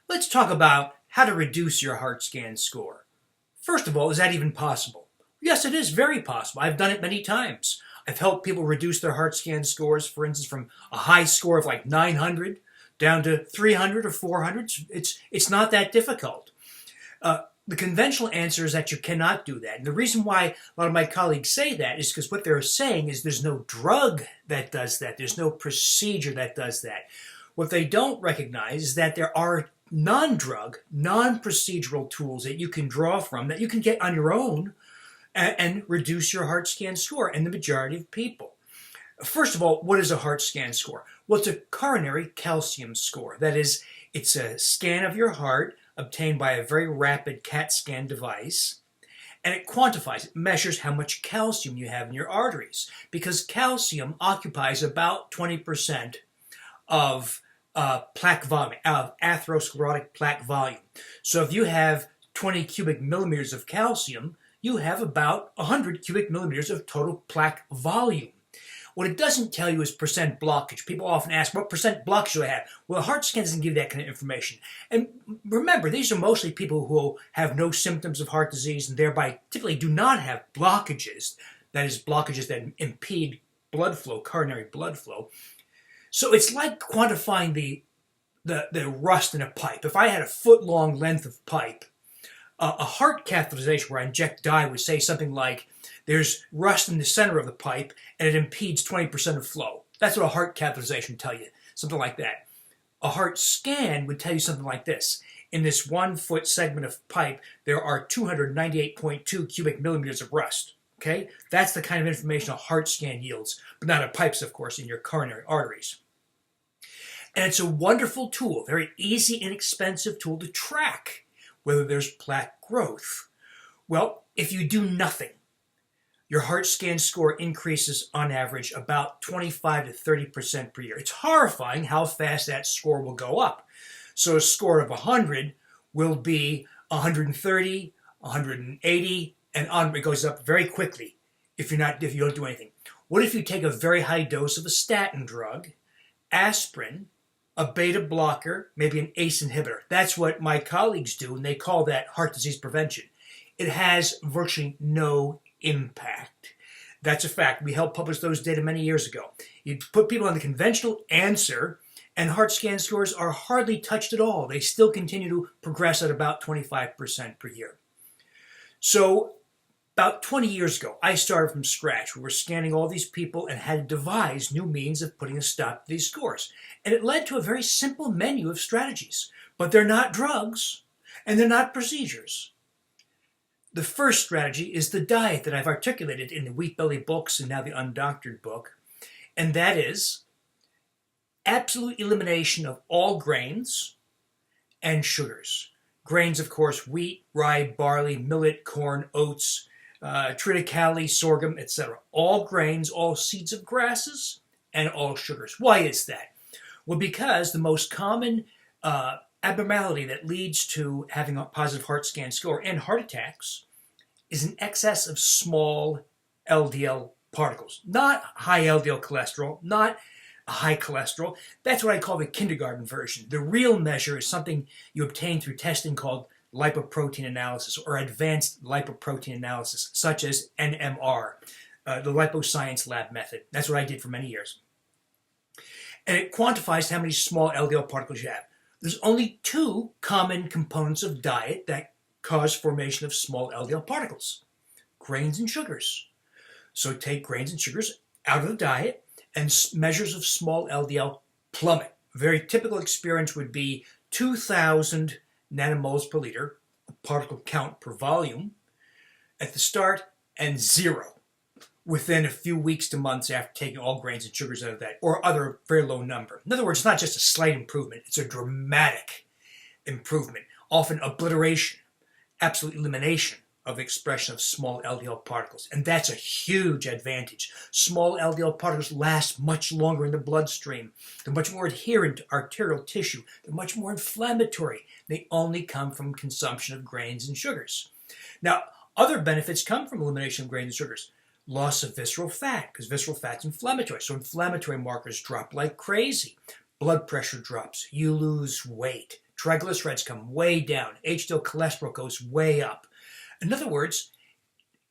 Let's talk about how to reduce your heart scan score. First of all, is that even possible? Yes, it is very possible. I've done it many times. I've helped people reduce their heart scan scores, for instance, from a high score of like 900 down to 300 or 400. It's not that difficult. The conventional answer is that you cannot do that. And the reason why a lot of my colleagues say that is because what they're saying is there's no drug that does that. There's no procedure that does that. What they don't recognize is that there are non-drug, non-procedural tools that you can draw from, that you can get on your own and reduce your heart scan score in the majority of people. First of all, what is a heart scan score? Well, it's a coronary calcium score. That is, it's a scan of your heart obtained by a very rapid CAT scan device, and it quantifies, it measures how much calcium you have in your arteries, because calcium occupies about 20% of plaque volume, of atherosclerotic plaque volume. So if you have 20 cubic millimeters of calcium, you have about 100 cubic millimeters of total plaque volume. What it doesn't tell you is percent blockage. People often ask, what percent blockage do I have? Well, a heart scan doesn't give that kind of information. And remember, these are mostly people who have no symptoms of heart disease and thereby typically do not have blockages, that is, blockages that impede blood flow, coronary blood flow. So it's like quantifying the rust in a pipe. If I had a foot-long length of pipe, a heart catheterization where I inject dye would say something like, there's rust in the center of the pipe and it impedes 20% of flow. That's what a heart catheterization would tell you, something like that. A heart scan would tell you something like this. In this 1 foot segment of pipe, there are 298.2 cubic millimeters of rust. Okay? That's the kind of information a heart scan yields, but not in pipes, of course, in your coronary arteries. And it's a wonderful tool, very easy, inexpensive tool to track whether there's plaque growth. Well, if you do nothing, your heart scan score increases on average about 25 to 30% per year. It's horrifying how fast that score will go up. So a score of 100 will be 130, 180, and on. It goes up very quickly if you don't do anything. What if you take a very high dose of a statin drug, aspirin, a beta blocker, maybe an ACE inhibitor? That's what my colleagues do, and they call that heart disease prevention. It has virtually no impact. That's a fact. We helped publish those data many years ago. You put people on the conventional answer, and heart scan scores are hardly touched at all. They still continue to progress at about 25% per year. So about 20 years ago, I started from scratch. We were scanning all these people and had to devise new means of putting a stop to these scores. And it led to a very simple menu of strategies. But they're not drugs, and they're not procedures. The first strategy is the diet that I've articulated in the Wheat Belly books and now the Undoctored book. And that is absolute elimination of all grains and sugars. Grains, of course, wheat, rye, barley, millet, corn, oats, triticale, sorghum, etc. All grains, all seeds of grasses, and all sugars. Why is that? Well, because the most common abnormality that leads to having a positive heart scan score and heart attacks is an excess of small LDL particles. Not high LDL cholesterol, not high cholesterol. That's what I call the kindergarten version. The real measure is something you obtain through testing called lipoprotein analysis or advanced lipoprotein analysis, such as NMR, the liposcience lab method. That's what I did for many years. And it quantifies how many small LDL particles you have. There's only two common components of diet that cause formation of small LDL particles: grains and sugars. So take grains and sugars out of the diet and measures of small LDL plummet. A very typical experience would be 2,000 nanomoles per liter, a particle count per volume, at the start, and 0 within a few weeks to months after taking all grains and sugars out of that, or other very low number. In other words, it's not just a slight improvement, it's a dramatic improvement, often obliteration, absolute elimination of expression of small LDL particles. And that's a huge advantage. Small LDL particles last much longer in the bloodstream. They're much more adherent to arterial tissue. They're much more inflammatory. They only come from consumption of grains and sugars. Now, other benefits come from elimination of grains and sugars. Loss of visceral fat, because visceral fat's inflammatory. So inflammatory markers drop like crazy. Blood pressure drops. You lose weight. Triglycerides come way down. HDL cholesterol goes way up. In other words,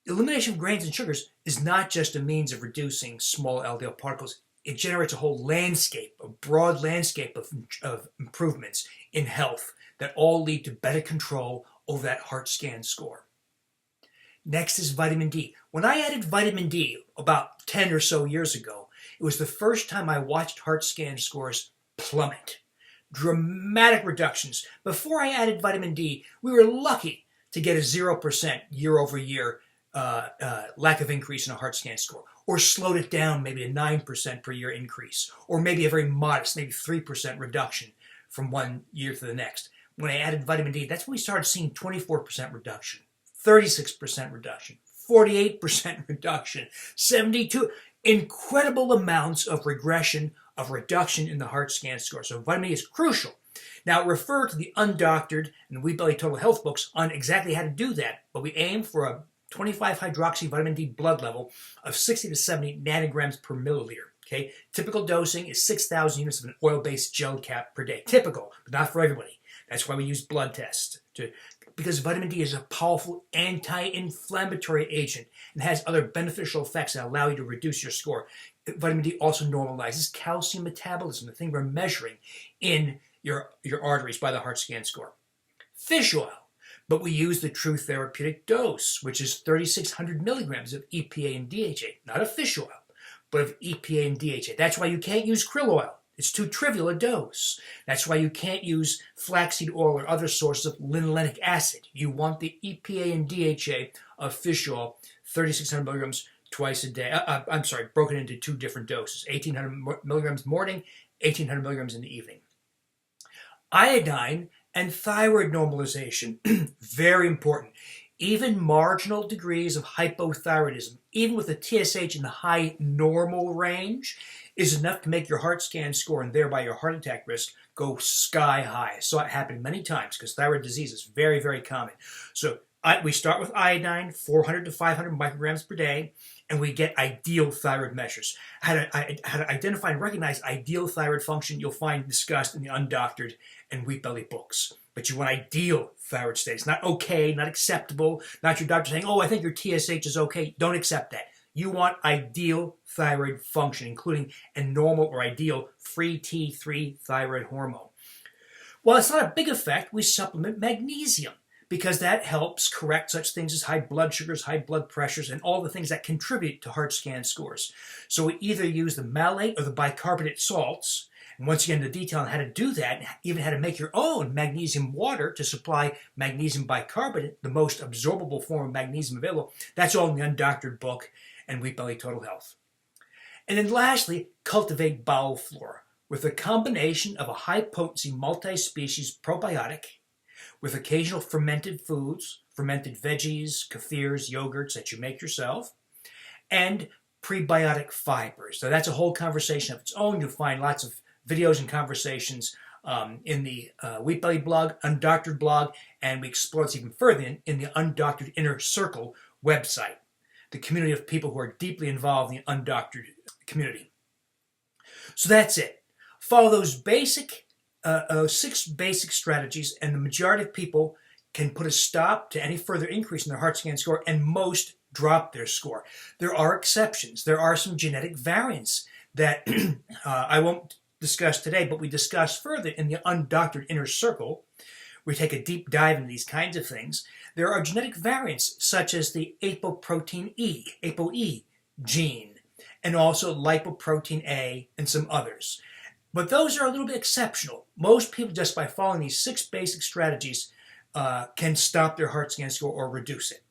elimination of grains and sugars is not just a means of reducing small LDL particles. It generates a whole landscape, a broad landscape of improvements in health that all lead to better control over that heart scan score. Next is vitamin D. When I added vitamin D about 10 or so years ago, it was the first time I watched heart scan scores plummet. Dramatic reductions. Before I added vitamin D, we were lucky to get a 0% year-over-year lack of increase in a heart scan score, or slowed it down maybe a 9% per year increase, or maybe a very modest, maybe 3% reduction from one year to the next. When I added vitamin D, that's when we started seeing 24% reduction, 36% reduction, 48% reduction, 72%, incredible amounts of regression, of reduction in the heart scan score. So vitamin D is crucial. Now refer to the Undoctored and Wheat Belly Total Health books on exactly how to do that, but we aim for a 25-hydroxy vitamin D blood level of 60 to 70 nanograms per milliliter. Okay, typical dosing is 6,000 units of an oil-based gel cap per day. Typical, but not for everybody. That's why we use blood tests, because vitamin D is a powerful anti-inflammatory agent and has other beneficial effects that allow you to reduce your score. Vitamin D also normalizes calcium metabolism, the thing we're measuring in your arteries by the heart scan score. Fish oil, but we use the true therapeutic dose, which is 3,600 milligrams of EPA and DHA, not of fish oil, but of EPA and DHA. That's why you can't use krill oil. It's too trivial a dose. That's why you can't use flaxseed oil or other sources of linoleic acid. You want the EPA and DHA of fish oil, 3,600 milligrams twice a day. Broken into two different doses, 1,800 milligrams morning, 1,800 milligrams in the evening. Iodine and thyroid normalization, very important. Even marginal degrees of hypothyroidism, even with a TSH in the high normal range, is enough to make your heart scan score and thereby your heart attack risk go sky high. I saw it happen many times because thyroid disease is very, very common. So we start with iodine, 400 to 500 micrograms per day, and we get ideal thyroid measures. How to identify and recognize ideal thyroid function you'll find discussed in the Undoctored and Wheat Belly books. But you want ideal thyroid status, not okay, not acceptable, not your doctor saying, oh, I think your TSH is okay. Don't accept that. You want ideal thyroid function, including a normal or ideal free T3 thyroid hormone. While it's not a big effect, we supplement magnesium because that helps correct such things as high blood sugars, high blood pressures, and all the things that contribute to heart scan scores. So we either use the malate or the bicarbonate salts. And once again, the detail on how to do that, and even how to make your own magnesium water to supply magnesium bicarbonate, the most absorbable form of magnesium available, that's all in the Undoctored book and Wheat Belly Total Health. And then lastly, cultivate bowel flora with a combination of a high-potency multi-species probiotic with occasional fermented foods, fermented veggies, kefirs, yogurts that you make yourself, and prebiotic fibers. So that's a whole conversation of its own. You'll find lots of videos and conversations in the Wheat Belly blog, Undoctored blog, and we explore this even further in the Undoctored Inner Circle website, the community of people who are deeply involved in the Undoctored community. So that's it. Follow those basic, 6 basic strategies, and the majority of people can put a stop to any further increase in their heart scan score, and most drop their score. There are exceptions. There are some genetic variants that I won't discuss today, but we discuss further in the Undoctored Inner Circle. We take a deep dive into these kinds of things. There are genetic variants such as the apoprotein E, ApoE gene, and also lipoprotein A and some others. But those are a little bit exceptional. Most people, just by following these 6 basic strategies, can stop their heart scan score or reduce it.